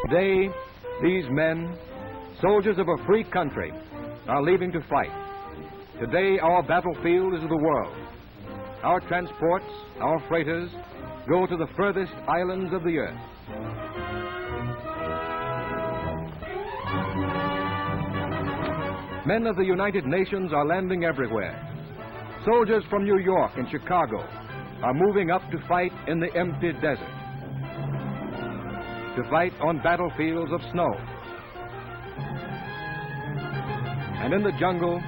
Today, these men, soldiers of a free country, are leaving to fight. Today, our battlefield is the world. Our transports, our freighters, go to the furthest islands of the earth. Men of the United Nations are landing everywhere. Soldiers from New York and Chicago are moving up to fight in the empty desert, to fight on battlefields of snow. And in the jungle,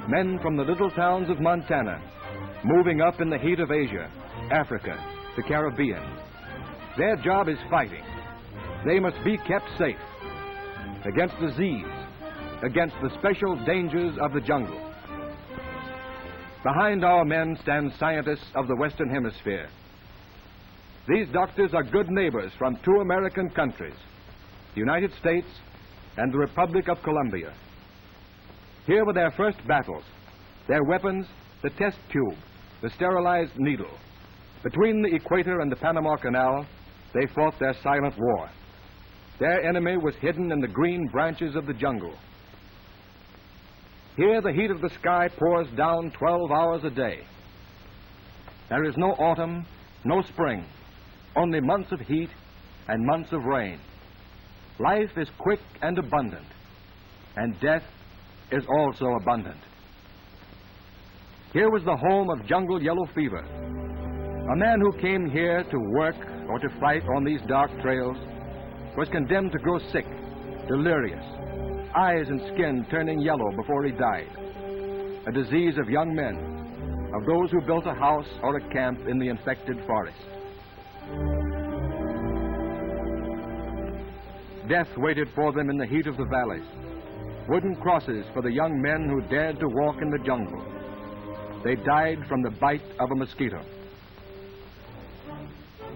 men from the little towns of Montana, moving up in the heat of Asia, Africa, the Caribbean. Their job is fighting. They must be kept safe against disease, against the special dangers of the jungle. Behind our men stand scientists of the Western Hemisphere. These doctors are good neighbors from two American countries, the United States and the Republic of Colombia. Here were their first battles, their weapons, the test tube, the sterilized needle. Between the equator and the Panama Canal, they fought their silent war. Their enemy was hidden in the green branches of the jungle. Here the heat of the sky pours down 12 hours a day. There is no autumn, no spring, only months of heat and months of rain. Life is quick and abundant, and death is also abundant. Here was the home of jungle yellow fever. A man who came here to work or to fight on these dark trails was condemned to grow sick, delirious, eyes and skin turning yellow before he died. A disease of young men, of those who built a house or a camp in the infected forest. Death waited for them in the heat of the valleys. Wooden crosses for the young men who dared to walk in the jungle. They died from the bite of a mosquito.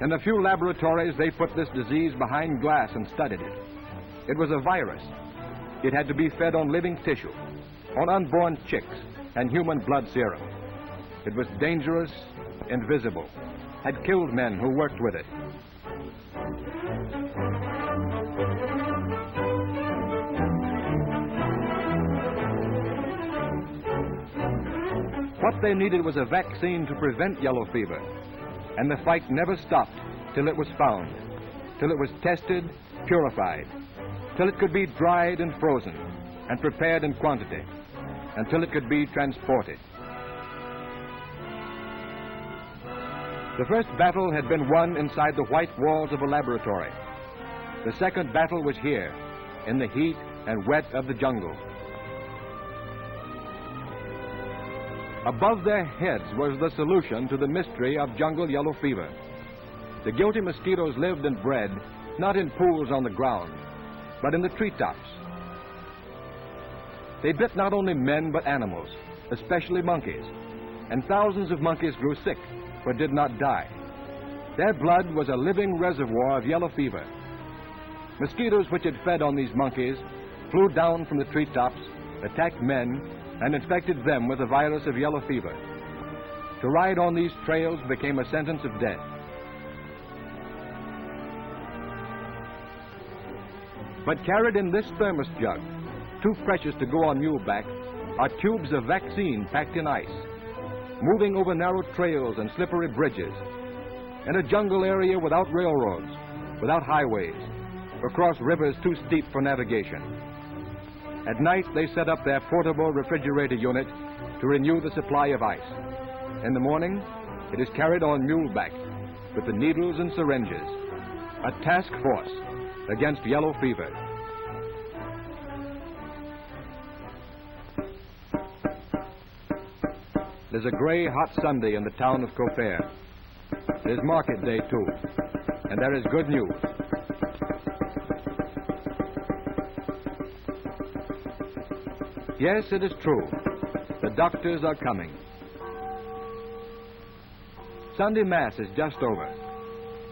In a few laboratories, they put this disease behind glass and studied it. It was a virus. It had to be fed on living tissue, on unborn chicks and human blood serum. It was dangerous, invisible, had killed men who worked with it. What they needed was a vaccine to prevent yellow fever, and the fight never stopped till it was found, till it was tested, purified, till it could be dried and frozen and prepared in quantity, until it could be transported. The first battle had been won inside the white walls of a laboratory. The second battle was here, in the heat and wet of the jungle. Above their heads was the solution to the mystery of jungle yellow fever. The guilty mosquitoes lived and bred not in pools on the ground, but in the treetops. They bit not only men but animals, especially monkeys, and thousands of monkeys grew sick but did not die. Their blood was a living reservoir of yellow fever. Mosquitoes which had fed on these monkeys flew down from the treetops, attacked men, and infected them with the virus of yellow fever. To ride on these trails became a sentence of death. But carried in this thermos jug, too precious to go on muleback, are tubes of vaccine packed in ice, moving over narrow trails and slippery bridges, in a jungle area without railroads, without highways, across rivers too steep for navigation. At night, they set up their portable refrigerator unit to renew the supply of ice. In the morning, it is carried on muleback with the needles and syringes, a task force against yellow fever. There's a gray, hot Sunday in the town of Cofair. There's market day, too, and there is good news. Yes, it is true. The doctors are coming. Sunday Mass is just over,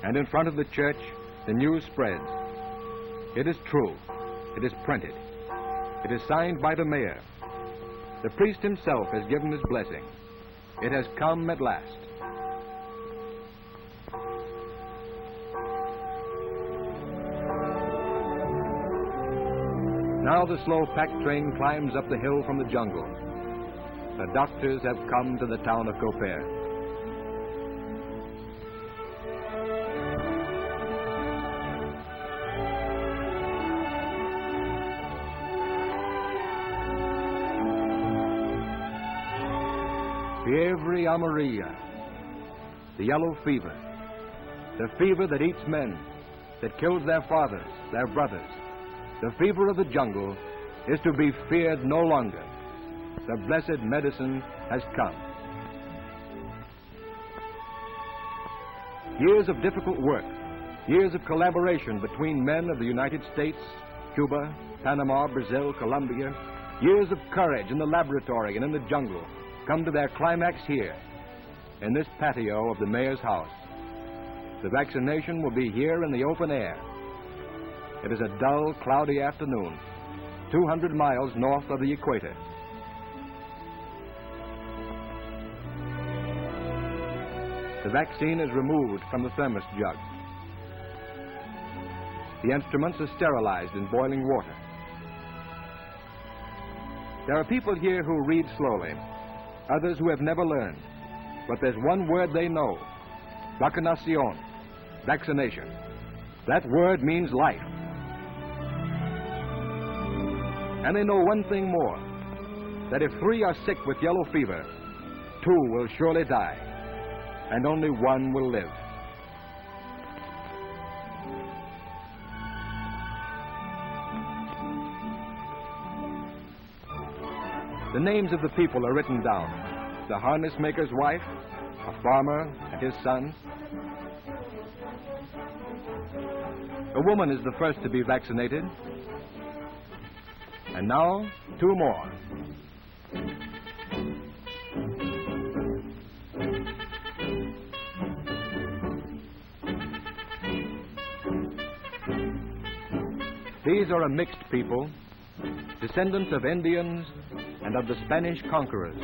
and in front of the church, the news spreads. It is true. It is printed. It is signed by the mayor. The priest himself has given his blessing. It has come at last. Now the slow pack train climbs up the hill from the jungle. The doctors have come to the town of Copaire. Fievre amarilla, the yellow fever, the fever that eats men, that kills their fathers, their brothers. The fever of the jungle is to be feared no longer. The blessed medicine has come. Years of difficult work, years of collaboration between men of the United States, Cuba, Panama, Brazil, Colombia, years of courage in the laboratory and in the jungle come to their climax here, in this patio of the mayor's house. The vaccination will be here in the open air. It is a dull, cloudy afternoon, 200 miles north of the equator. The vaccine is removed from the thermos jug. The instruments are sterilized in boiling water. There are people here who read slowly, others who have never learned, but there's one word they know: vaccination, vaccination. That word means life. And they know one thing more, that if 3 are sick with yellow fever, 2 will surely die, and only 1 will live. The names of the people are written down: the harness maker's wife, a farmer and his son. A woman is the first to be vaccinated. And now, 2 more. These are a mixed people, descendants of Indians and of the Spanish conquerors.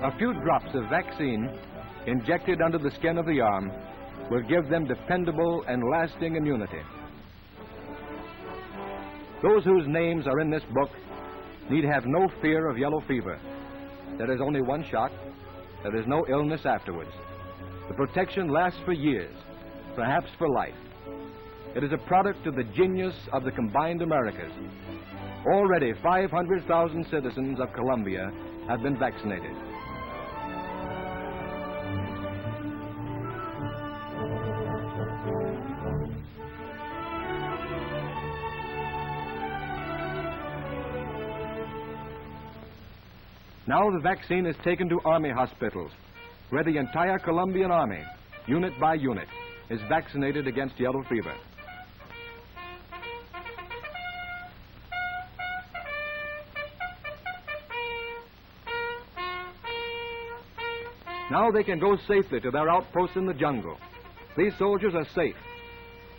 A few drops of vaccine injected under the skin of the arm will give them dependable and lasting immunity. Those whose names are in this book need have no fear of yellow fever. There is only 1 shot. There is no illness afterwards. The protection lasts for years, perhaps for life. It is a product of the genius of the combined Americas. Already 500,000 citizens of Colombia have been vaccinated. Now the vaccine is taken to army hospitals, where the entire Colombian army, unit by unit, is vaccinated against yellow fever. Now they can go safely to their outposts in the jungle. These soldiers are safe.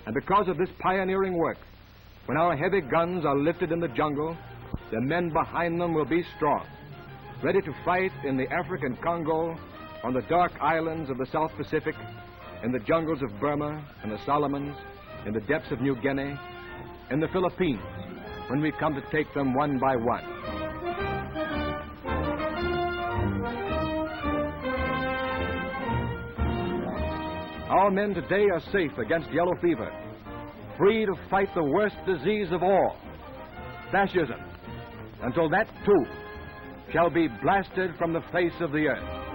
And because of this pioneering work, when our heavy guns are lifted in the jungle, the men behind them will be strong, ready to fight in the African Congo, on the dark islands of the South Pacific, in the jungles of Burma and the Solomons, in the depths of New Guinea, in the Philippines, when we come to take them one by one. Our men today are safe against yellow fever, free to fight the worst disease of all, fascism, until that too shall be blasted from the face of the earth.